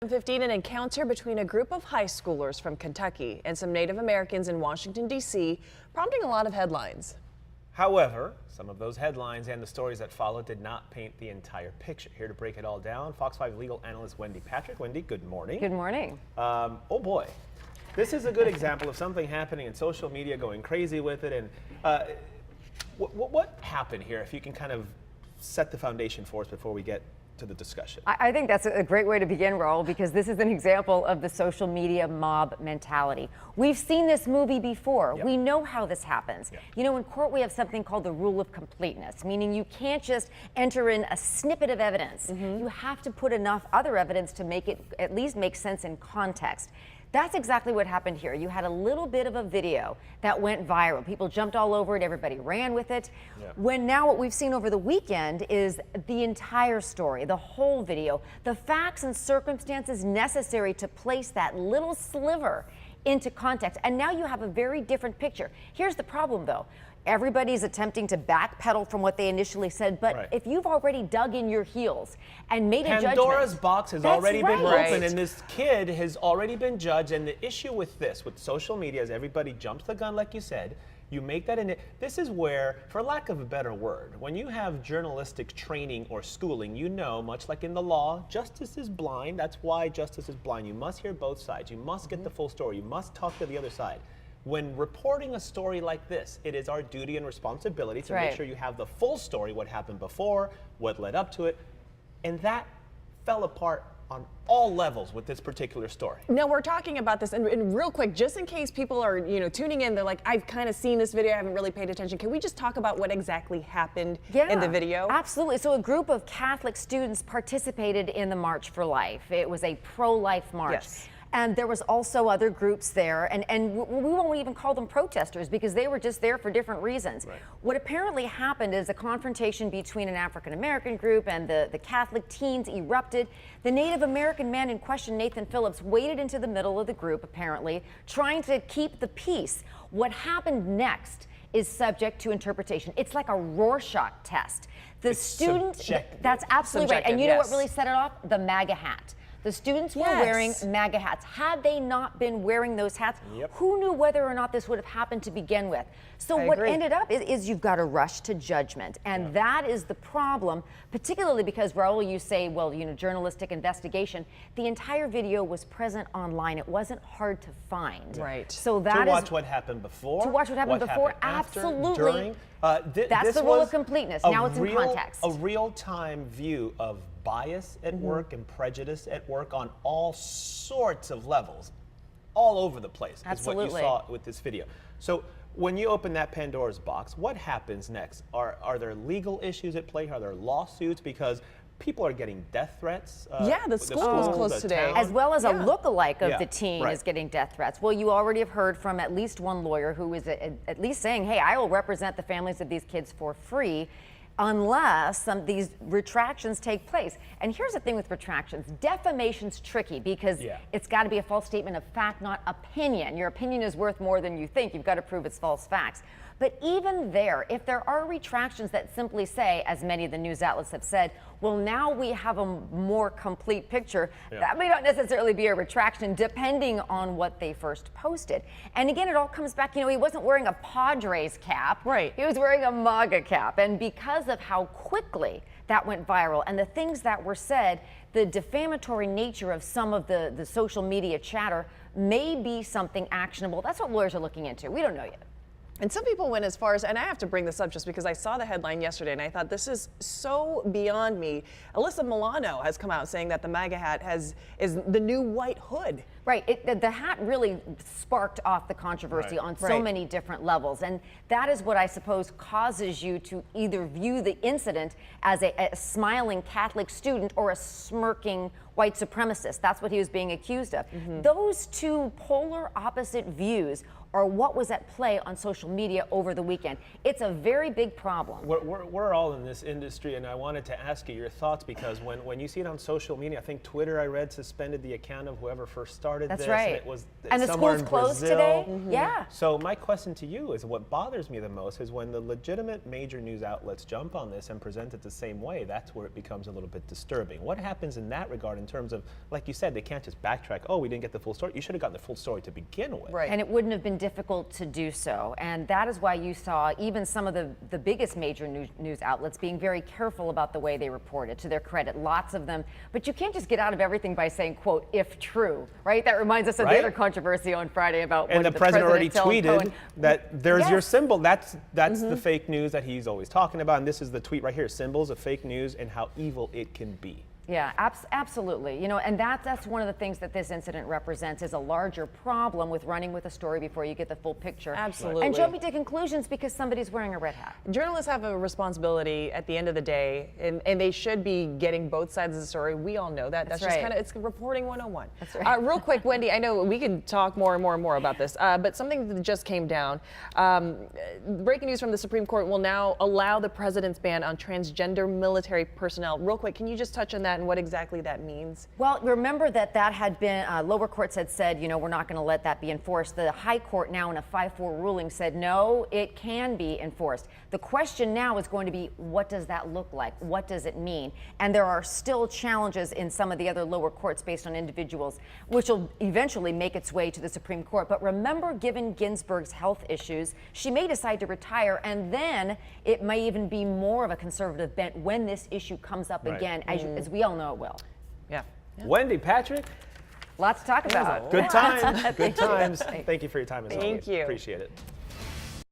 15, an encounter between a group of high schoolers from Kentucky and some Native Americans in Washington, D.C., prompting a lot of headlines. However, some of those headlines and the stories that followed did not paint the entire picture. Here to break it all down, Fox 5 legal analyst Wendy Patrick. Wendy, good morning. Good morning. Oh boy, this is a good example of something happening in social media, going crazy with it. And what happened here? If you can kind of set the foundation for us before we get to the discussion. I think that's a great way to begin, Raul, because this is an example of the social media mob mentality. We've seen this movie before. Yep. We know how this happens. Yep. You know, in court we have something called the rule of completeness, meaning you can't just enter in a snippet of evidence. You have to put enough other evidence to make it at least make sense in context. That's exactly what happened here. You had a little bit of a video that went viral. People jumped all over it. Everybody ran with it. Yeah. When now what we've seen over the weekend is the entire story, the whole video, the facts and circumstances necessary to place that little sliver into context. And now you have a very different picture. Here's the problem, though. Everybody's attempting to backpedal from what they initially said, but right. if you've already dug in your heels and made a judgment, Pandora's box has already been right. opened, and this kid has already been judged. And the issue with this, with social media, is everybody jumps the gun, like you said. You make that in it. This is where, for lack of a better word, when you have journalistic training or schooling, you know, much like in the law, justice is blind. That's why justice is blind. You must hear both sides. You must get the full story. You must talk to the other side. When reporting a story like this, it is our duty and responsibility to make sure you have the full story, what happened before, what led up to it, and that fell apart on all levels with this particular story. Now we're talking about this, and real quick, just in case people are tuning in, they're like, I've kind of seen this video, I haven't really paid attention. Can we just talk about what exactly happened in the video? Absolutely. So a group of Catholic students participated in the March for Life. It was a pro-life march. Yes. And there was also other groups there, and we won't even call them protesters because they were just there for different reasons. Right. What apparently happened is a confrontation between an African-American group and the Catholic teens erupted. The Native American man in question, Nathan Phillips, waded into the middle of the group, apparently, trying to keep the peace. What happened next is subject to interpretation. It's like a Rorschach test. The student, that's absolutely right. And you know what really set it off? The MAGA hat. The students were wearing MAGA hats. Had they not been wearing those hats, who knew whether or not this would have happened to begin with? So what ended up is you've got to rush to judgment. And that is the problem, particularly because, Raul, you say, well, journalistic investigation. The entire video was present online. It wasn't hard to find. Right. So that to watch what happened before. To watch what happened before, after, absolutely. During. That's the rule of completeness. Now it's in context. A real-time view of bias at work and prejudice at work on all sorts of levels, all over the place. Absolutely. Is what you saw with this video. So when you open that Pandora's box, what happens next? Are there legal issues at play? Are there lawsuits? Because people are getting death threats. The school was closed today. As well as a lookalike of the teen is getting death threats. Well, you already have heard from at least one lawyer who is at least saying, hey, I will represent the families of these kids for free unless some of these retractions take place. And here's the thing with retractions. Defamation's tricky because it's got to be a false statement of fact, not opinion. Your opinion is worth more than you think. You've got to prove it's false facts. But even there, if there are retractions that simply say, as many of the news outlets have said, well, now we have a more complete picture, that may not necessarily be a retraction depending on what they first posted. And again, it all comes back, he wasn't wearing a Padres cap. Right. He was wearing a MAGA cap. And because of how quickly that went viral and the things that were said, the defamatory nature of some of the social media chatter may be something actionable. That's what lawyers are looking into. We don't know yet. And some people went as far as, and I have to bring this up just because I saw the headline yesterday and I thought this is so beyond me. Alyssa Milano has come out saying that the MAGA hat is the new white hood. Right, the hat really sparked off the controversy on so many different levels. And that is what I suppose causes you to either view the incident as a smiling Catholic student or a smirking white supremacist. That's what he was being accused of. Those two polar opposite views are what was at play on social media over the weekend. It's a very big problem. We're all in this industry, and I wanted to ask you your thoughts because when you see it on social media, I think Twitter, I read, suspended the account of whoever first started this. That's right. And it was and the somewhere school's in closed Brazil. today? Yeah. So my question to you is, what bothers me the most is when the legitimate major news outlets jump on this and present it the same way, that's where it becomes a little bit disturbing. What happens in that regard? in terms of, like you said, they can't just backtrack. Oh, we didn't get the full story. You should have gotten the full story to begin with. Right. And it wouldn't have been difficult to do so. And that is why you saw even some of the biggest major news outlets being very careful about the way they reported, to their credit, lots of them. But you can't just get out of everything by saying, quote, if true, right? That reminds us of the other controversy on Friday about and what the president already tweeted Cohen. that there's your Yes. symbol. That's the fake news that he's always talking about. And this is the tweet right here, symbols of fake news and how evil it can be. Yeah, absolutely. You know, and that's one of the things that this incident represents is a larger problem with running with a story before you get the full picture. Absolutely. And jumping to conclusions because somebody's wearing a red hat. Journalists have a responsibility at the end of the day, and they should be getting both sides of the story. We all know that. That's just right. kind of, it's reporting 101. That's right. Real quick, Wendy, I know we can talk more and more about this, but something that just came down. Breaking news from the Supreme Court will now allow the president's ban on transgender military personnel. Real quick, can you just touch on that and what exactly that means? Well, remember that had been, lower courts had said, you know, we're not going to let that be enforced. The high court now in a 5-4 ruling said, no, it can be enforced. The question now is going to be, what does that look like? What does it mean? And there are still challenges in some of the other lower courts based on individuals, which will eventually make its way to the Supreme Court. But remember, given Ginsburg's health issues, she may decide to retire, and then it may even be more of a conservative bent when this issue comes up again, as we all know it will. Yeah. Wendy, Patrick, Lots to talk about. good times. Good times. Thank you for your time as always. Thank you. Appreciate it.